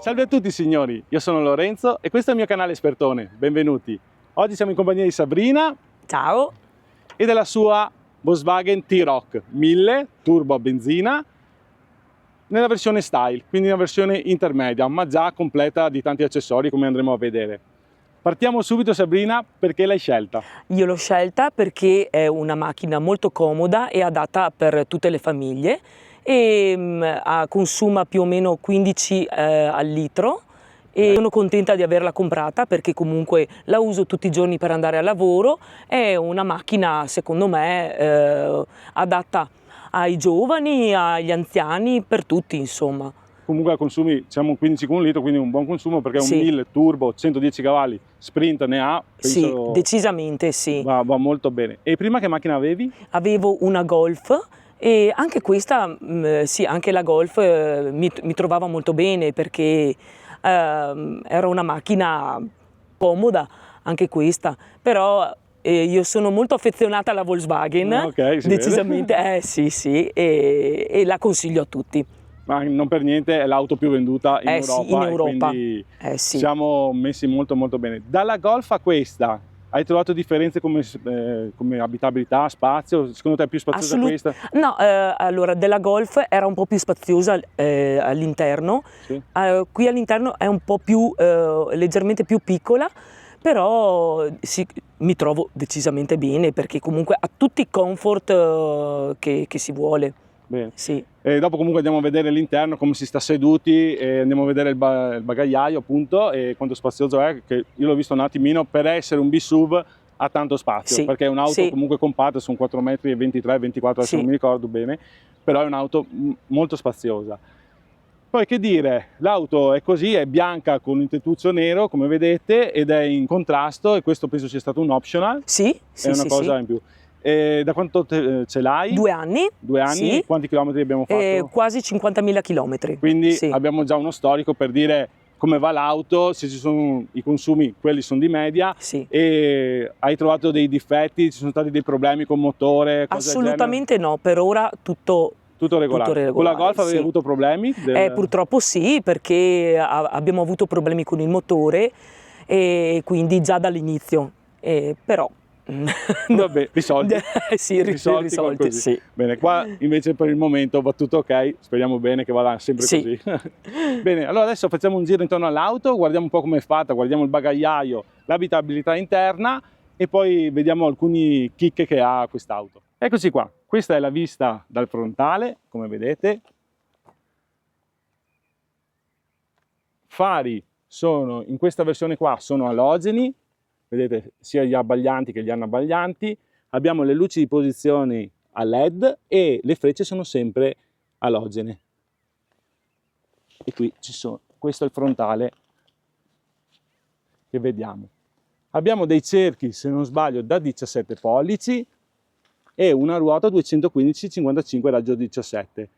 Salve a tutti signori, io sono Lorenzo e questo è il mio canale Espertone, benvenuti. Oggi siamo in compagnia di Sabrina Ciao! e della sua Volkswagen T-Roc 1000 turbo a benzina nella versione style, quindi una versione intermedia, ma già completa di tanti accessori come andremo a vedere. Partiamo subito Sabrina, perché l'hai scelta? Io l'ho scelta perché è una macchina molto comoda e adatta per tutte le famiglie e consuma più o meno 15 al litro e sono contenta di averla comprata perché comunque la uso tutti i giorni per andare al lavoro. È una macchina secondo me adatta ai giovani, agli anziani, per tutti insomma. Comunque consumi, siamo 15 con un litro, quindi un buon consumo perché è un 1000 turbo, 110 cavalli, sprint ne ha. Penso sì, decisamente sì. Va molto bene. E prima che macchina avevi? Avevo una Golf e anche questa, sì, anche la Golf mi trovava molto bene perché era una macchina comoda, anche questa, però io sono molto affezionata alla Volkswagen, Ok, si decisamente, vede. sì, e la consiglio a tutti. Ma non per niente è l'auto più venduta in Europa, Sì, in Europa. quindi Sì. siamo messi molto bene. Dalla Golf a questa, hai trovato differenze come abitabilità, spazio? Secondo te è più spaziosa questa? No, allora della Golf era un po' più spaziosa all'interno, Sì. qui all'interno è un po' più, leggermente più piccola, però sì, mi trovo decisamente bene perché comunque ha tutti i comfort che si vuole. Bene. Sì. E dopo comunque andiamo a vedere l'interno, come si sta seduti, e andiamo a vedere il bagagliaio appunto e quanto spazioso è, che io l'ho visto un attimino, per essere un B-SUV ha tanto spazio, Sì, perché è un'auto sì, comunque compatta, sono 4,23 m, 24 adesso sì. non mi ricordo bene, però è un'auto molto spaziosa. Poi che dire, l'auto è così, è bianca con il tettuccio nero come vedete ed è in contrasto e questo penso sia stato un optional, Sì, è una cosa in più. E da quanto ce l'hai? 2 anni. 2 anni? Sì. Quanti chilometri abbiamo fatto? Quasi 50.000 chilometri. Quindi Sì. abbiamo già uno storico per dire come va l'auto, se ci sono i consumi, quelli sono di media. Sì. E hai trovato dei difetti, ci sono stati dei problemi con motore? Assolutamente no, per ora tutto regolare. Con la Golf avevi avuto problemi? Purtroppo sì, perché abbiamo avuto problemi con il motore e quindi già dall'inizio, però vabbè, risolti. sì, risolti, sì. Bene, qua invece per il momento va tutto ok, speriamo bene che vada sempre così. Bene, allora adesso facciamo un giro intorno all'auto, guardiamo un po' come è fatta, guardiamo il bagagliaio, l'abitabilità interna e poi vediamo alcuni chicche che ha quest'auto. Eccoci qua, questa è la vista dal frontale, come vedete. Fari sono, in questa versione qua, sono alogeni, vedete sia gli abbaglianti che gli anabbaglianti. Abbiamo le luci di posizione a LED e le frecce sono sempre alogene. E qui ci sono, questo è il frontale che vediamo. Abbiamo dei cerchi, se non sbaglio, da 17 pollici e una ruota 215-55 raggio 17.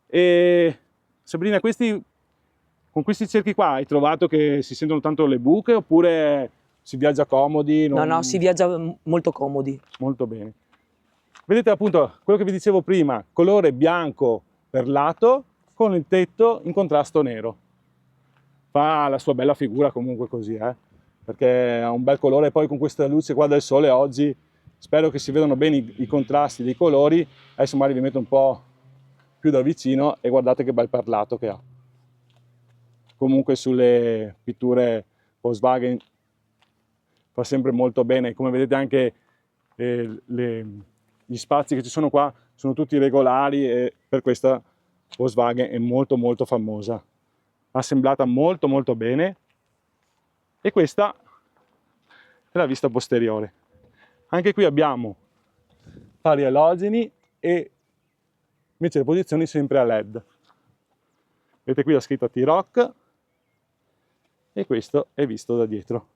E Sabrina, con questi cerchi qua hai trovato che si sentono tanto le buche oppure si viaggia comodi? No, si viaggia molto comodi. Molto bene. Vedete appunto quello che vi dicevo prima, colore bianco per lato con il tetto in contrasto nero. Fa la sua bella figura comunque così, perché ha un bel colore. Poi con questa luce qua del sole oggi spero che si vedano bene i contrasti dei colori. Adesso magari vi metto un po' più da vicino e guardate che bel perlato che ha. Comunque sulle pitture Volkswagen fa sempre molto bene, come vedete anche gli spazi che ci sono qua sono tutti regolari e per questa Volkswagen è molto famosa, assemblata molto bene. E questa è la vista posteriore. Anche qui abbiamo fari alogeni e invece le posizioni sempre a LED. Vedete qui la scritta T-Roc e questo è visto da dietro.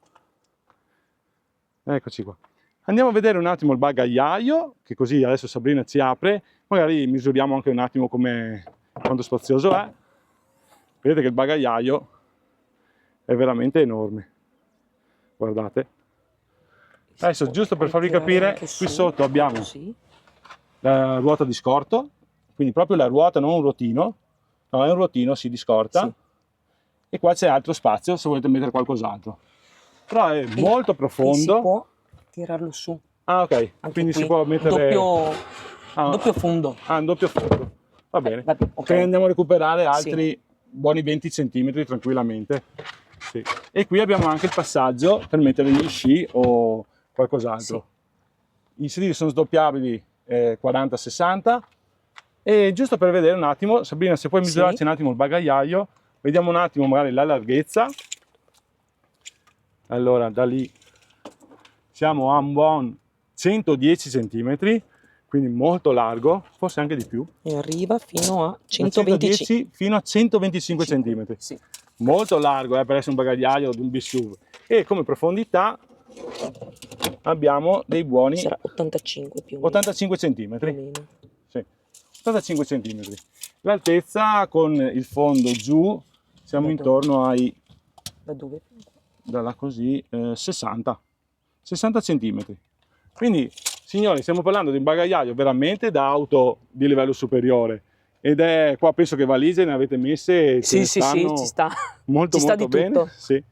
Eccoci qua. Andiamo a vedere un attimo il bagagliaio, che così adesso Sabrina ci apre, magari misuriamo anche un attimo quanto spazioso è. Vedete che il bagagliaio è veramente enorme. Guardate. Adesso giusto per farvi capire, qui sotto abbiamo la ruota di scorto, quindi proprio la ruota, non un rotino, No, è un ruotino, si discorta. Sì. E qua c'è altro spazio se volete mettere qualcos'altro. Però è molto E si profondo. può tirarlo su. Ah, ok. Anche Quindi qui. si può mettere... Doppio fondo. Ah, un doppio fondo. Va bene. Ok. Che andiamo a recuperare altri buoni 20 cm tranquillamente. Sì. E qui abbiamo anche il passaggio per mettere gli sci o qualcos'altro. I sedili sono sdoppiabili 40-60. E giusto per vedere un attimo, Sabrina, se puoi misurarci un attimo il bagagliaio, vediamo un attimo magari la larghezza. Allora, da lì siamo a un buon 110 cm, quindi molto largo, forse anche di più. E arriva fino a Da 125. 110 fino a 125 cm. Sì. Molto largo per essere un bagagliaio di un big SUV. E come profondità abbiamo dei buoni Sarà 85 più o meno. 85 cm. Più o meno. Sì, 85 cm. L'altezza con il fondo giù siamo Da intorno ai, Da dove? da là così, 60 cm. Quindi, signori, stiamo parlando di un bagagliaio veramente da auto di livello superiore. Ed è qua, penso che valigie ne avete messe e ce ne Sì, stanno ci sta. molto Ci sta molto di bene. tutto. Sì.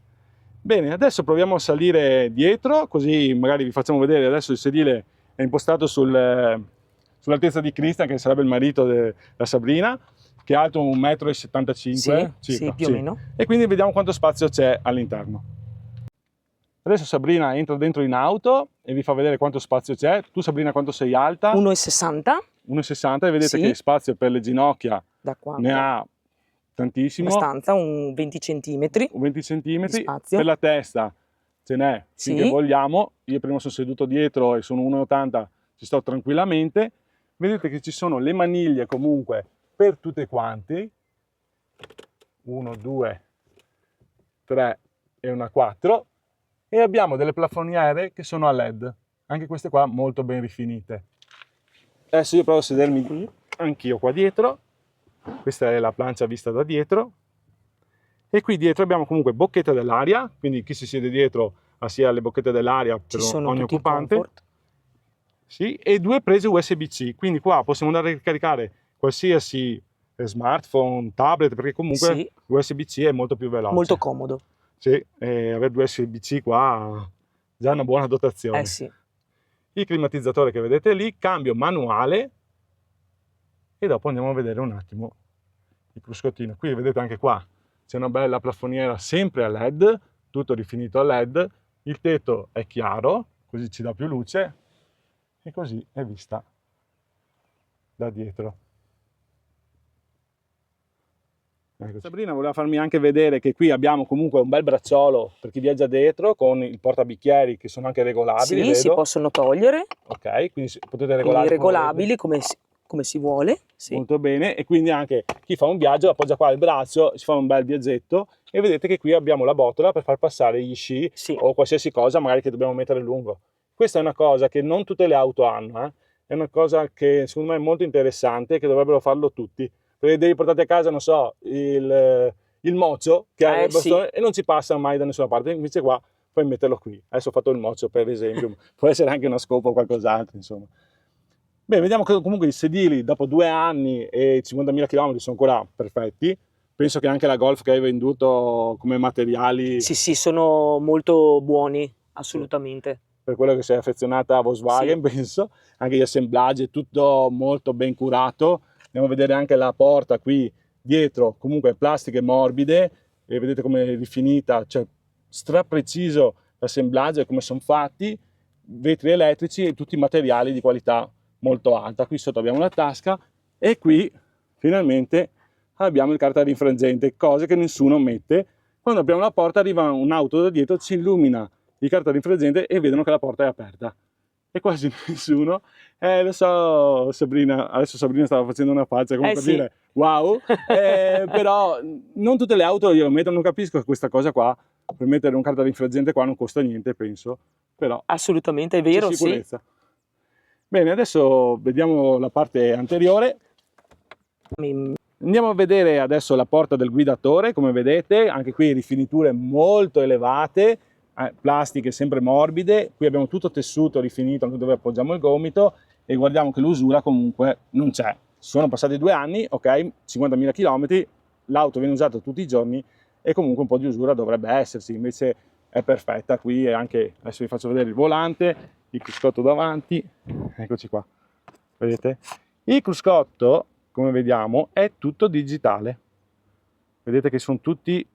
Bene, adesso proviamo a salire dietro, così magari vi facciamo vedere. Adesso il sedile è impostato sull'altezza di Cristian, che sarebbe il marito della Sabrina, che è alto 1,75 m circa. Sì, più o meno. E quindi vediamo quanto spazio c'è all'interno. Adesso Sabrina entra dentro in auto e vi fa vedere quanto spazio c'è. Tu, Sabrina, quanto sei alta? 1,60 1,60 e vedete Sì. che spazio per le ginocchia da qua. ne ha tantissimo. Abbastanza, un 20 centimetri. 20 cm. Di spazio. Per la testa ce n'è Sì. finché vogliamo. Io prima sono seduto dietro e sono 1,80 m, ci sto tranquillamente. Vedete che ci sono le maniglie comunque per tutte quanti. 1, 2, 3 e una 4. E abbiamo delle plafoniere che sono a LED. Anche queste qua molto ben rifinite. Adesso io provo a sedermi qui, anch'io qua dietro. Questa è la plancia vista da dietro. E qui dietro abbiamo comunque bocchetta dell'aria, quindi chi si siede dietro ha sia le bocchette dell'aria per Ci sono ogni tutti i occupante. comfort. Sì, e 2 prese USB-C, quindi qua possiamo andare a ricaricare qualsiasi smartphone, tablet, perché comunque Sì. USB-C è molto più veloce. Molto comodo. Sì, e avere 2 USB-C qua già è una buona dotazione. Sì. Il climatizzatore che vedete lì, cambio manuale, e dopo andiamo a vedere un attimo il cruscottino. Qui vedete anche qua c'è una bella plafoniera sempre a LED, tutto rifinito a LED, il tetto è chiaro, così ci dà più luce, e così è vista da dietro. Eccoci. Sabrina voleva farmi anche vedere che qui abbiamo comunque un bel bracciolo per chi viaggia dietro, con il portabicchieri che sono anche regolabili, Sì, vedo. si possono togliere. Ok, quindi potete Quindi regolare regolabili come si vuole. Sì. molto bene. E quindi anche chi fa un viaggio appoggia qua il braccio, si fa un bel viaggetto, e vedete che qui abbiamo la botola per far passare gli sci Sì. o qualsiasi cosa magari che dobbiamo mettere lungo. Questa è una cosa che non tutte le auto hanno, È una cosa che secondo me è molto interessante e che dovrebbero farlo tutti, perché devi portare a casa, non so, il mocio che ha il bastone, Sì. e non ci passa mai da nessuna parte, invece qua puoi metterlo qui. Adesso ho fatto il mocio per esempio, può essere anche una scopa o qualcos'altro, insomma. Beh, vediamo che comunque i sedili dopo 2 anni e 50.000 km sono ancora perfetti. Penso che anche la Golf che hai venduto come materiali, Sì, sono molto buoni, assolutamente. per quello che sei affezionata a Volkswagen, Sì. penso, anche gli assemblaggi, è tutto molto ben curato. Andiamo a vedere anche la porta qui dietro, comunque plastiche morbide, e vedete come è rifinita, cioè strapreciso l'assemblaggio e come sono fatti, vetri elettrici e tutti materiali di qualità molto alta. Qui sotto abbiamo una tasca e qui finalmente abbiamo il cartarinfrangente, cose che nessuno mette. Quando apriamo la porta arriva un'auto da dietro, ci illumina il cartarinfrangente e vedono che la porta è aperta. E quasi nessuno, lo so Sabrina, adesso Sabrina stava facendo una faccia come per Sì. dire wow, però non tutte le auto glielo mettono, non capisco questa cosa qua, per mettere un cartarinfrangente qua non costa niente, penso, però Assolutamente, è vero, c'è sì. sicurezza. Bene, adesso vediamo la parte anteriore. Andiamo a vedere adesso la porta del guidatore, come vedete, anche qui rifiniture molto elevate, plastiche sempre morbide, qui abbiamo tutto tessuto rifinito anche dove appoggiamo il gomito, e guardiamo che l'usura comunque non c'è. Sono passati 2 anni, ok, 50.000 km, l'auto viene usata tutti i giorni e comunque un po' di usura dovrebbe esserci, invece è perfetta qui. E anche, adesso vi faccio vedere il volante, il cruscotto davanti, eccoci qua, vedete? Il cruscotto, come vediamo, è tutto digitale, vedete che sono tutti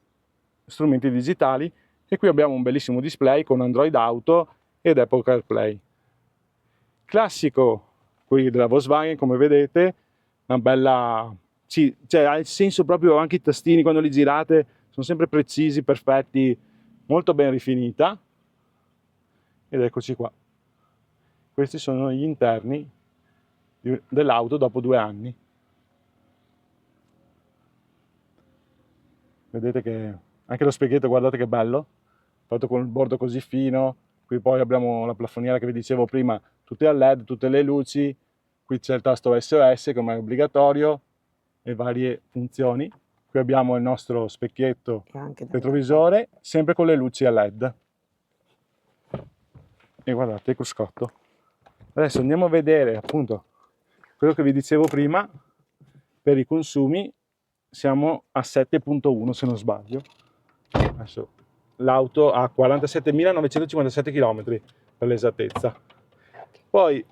strumenti digitali, e qui abbiamo un bellissimo display con Android Auto ed Apple CarPlay. Classico qui della Volkswagen, come vedete, una bella, sì, cioè ha il senso proprio, anche i tastini quando li girate sono sempre precisi, perfetti, molto ben rifinita. Ed eccoci qua, questi sono gli interni dell'auto dopo 2 anni. Vedete che anche lo specchietto, guardate che bello, fatto con il bordo così fino. Qui poi abbiamo la plafoniera che vi dicevo prima, tutte a LED, tutte le luci. Qui c'è il tasto SOS come è obbligatorio e varie funzioni. Qui abbiamo il nostro specchietto retrovisore, sempre con le luci a LED. E guardate il cruscotto. Adesso andiamo a vedere appunto quello che vi dicevo prima. Per i consumi siamo a 7.1 se non sbaglio. Adesso l'auto ha 47.957 km per l'esattezza. Poi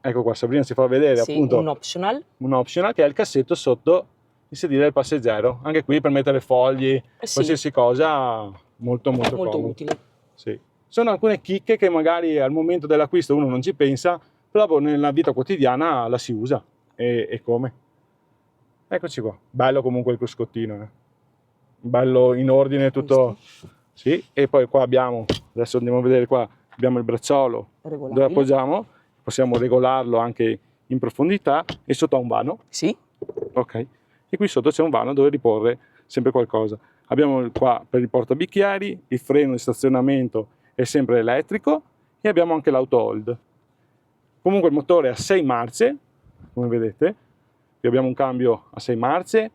ecco qua, Sabrina si fa vedere appunto un optional che è il cassetto sotto il sedile del passeggero, anche qui per mettere fogli, qualsiasi cosa, molto comodo. utile. Sì. Sono alcune chicche che magari al momento dell'acquisto uno non ci pensa, però nella vita quotidiana la si usa, e come. Eccoci qua, bello comunque il cruscottino, bello in ordine tutto. Sì, e poi qua abbiamo, adesso andiamo a vedere, qua abbiamo il bracciolo dove appoggiamo, possiamo regolarlo anche in profondità, e sotto ha un vano. Sì. Ok, e qui sotto c'è un vano dove riporre sempre qualcosa. Abbiamo qua per il portabicchieri, il freno di stazionamento è sempre elettrico, e abbiamo anche l'auto hold. Comunque il motore ha 6 marce, come vedete. Qui abbiamo un cambio a 6 marce,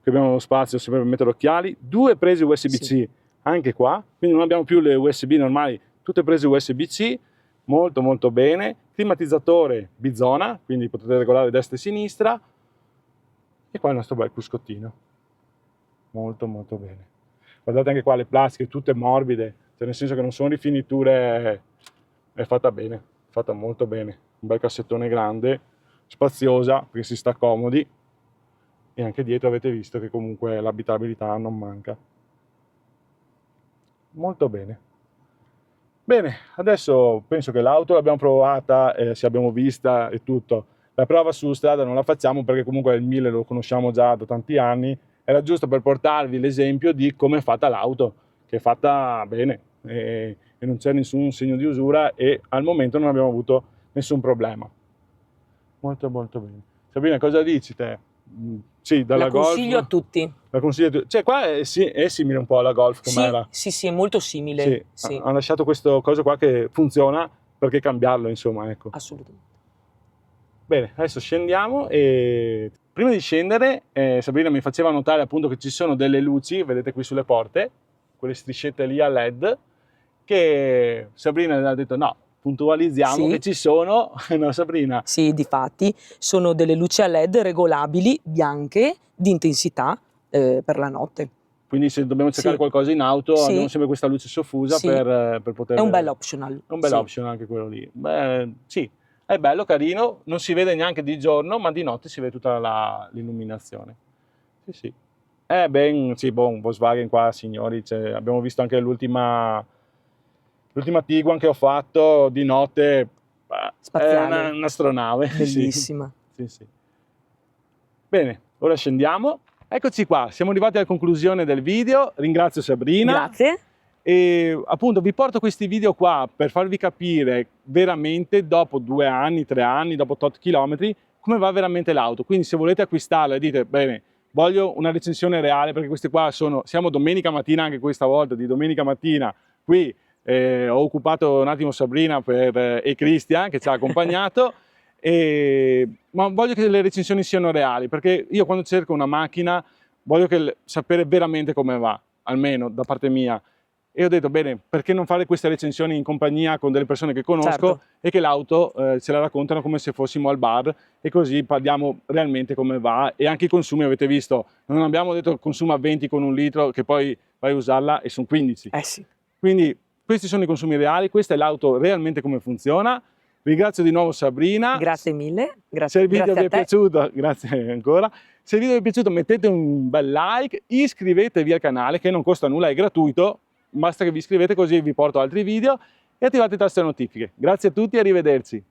qui abbiamo lo spazio sempre per mettere occhiali, 2 prese USB-C anche qua, quindi non abbiamo più le USB normali, tutte prese USB-C, molto bene. Climatizzatore bizona, quindi potete regolare destra e sinistra, e qua il nostro bel cruscottino, molto bene. Guardate anche qua le plastiche, tutte morbide, cioè nel senso che non sono rifiniture, è fatta bene, fatta molto bene. Un bel cassettone grande, spaziosa perché si sta comodi, e anche dietro avete visto che comunque l'abitabilità non manca. Molto bene. Bene, adesso penso che l'auto l'abbiamo provata, se abbiamo vista e tutto. La prova su strada non la facciamo perché comunque il 1000 lo conosciamo già da tanti anni. Era giusto per portarvi l'esempio di come è fatta l'auto, che è fatta bene, e non c'è nessun segno di usura, e al momento non abbiamo avuto nessun problema. Molto bene. Sabrina, cosa dici te? Sì, dalla La consiglio Golf, a tutti. la consiglio a tutti. Cioè qua è simile un po' alla Golf, com'era? Sì, è molto simile. Sì. Ha lasciato questo coso qua che funziona, perché cambiarlo, insomma, ecco. Assolutamente. Bene, adesso scendiamo, e prima di scendere Sabrina mi faceva notare appunto che ci sono delle luci, vedete qui sulle porte, quelle striscette lì a LED, che Sabrina ha detto no, puntualizziamo che ci sono, no Sabrina? Sì, difatti sono delle luci a LED regolabili, bianche, di intensità per la notte. Quindi se dobbiamo cercare qualcosa in auto abbiamo sempre questa luce soffusa per poter... È un bel optional. È un bel optional anche quello lì. Beh, sì, è bello, carino, non si vede neanche di giorno, ma di notte si vede tutta l'illuminazione. Sì. Volkswagen qua, signori, abbiamo visto anche l'ultima Tiguan che ho fatto di notte, spaziale. È un'astronave. Bellissima. Sì. Bene, ora scendiamo. Eccoci qua, siamo arrivati alla conclusione del video. Ringrazio Sabrina. Grazie. E appunto vi porto questi video qua per farvi capire veramente, dopo 2 anni, 3 anni, dopo tot chilometri, come va veramente l'auto. Quindi se volete acquistarla e dite, bene, voglio una recensione reale, perché queste qua siamo domenica mattina, anche questa volta di domenica mattina, qui ho occupato un attimo Sabrina e Cristian che ci ha accompagnato, ma voglio che le recensioni siano reali, perché io quando cerco una macchina voglio sapere veramente come va, almeno da parte mia. e ho detto bene, perché non fare queste recensioni in compagnia con delle persone che conosco Certo. e che l'auto ce la raccontano come se fossimo al bar, e così parliamo realmente come va. E anche i consumi, avete visto, non abbiamo detto consuma 20 con 1 litro che poi vai a usarla e sono 15. Sì. Quindi questi sono i consumi reali, questa è l'auto realmente come funziona. Ringrazio di nuovo Sabrina. Grazie mille, Se il video grazie vi a è te. piaciuto, grazie ancora. Se il video vi è piaciuto mettete un bel like, iscrivetevi al canale che non costa nulla, è gratuito, basta che vi iscrivete così vi porto altri video, e attivate le taste notifiche. Grazie a tutti e arrivederci.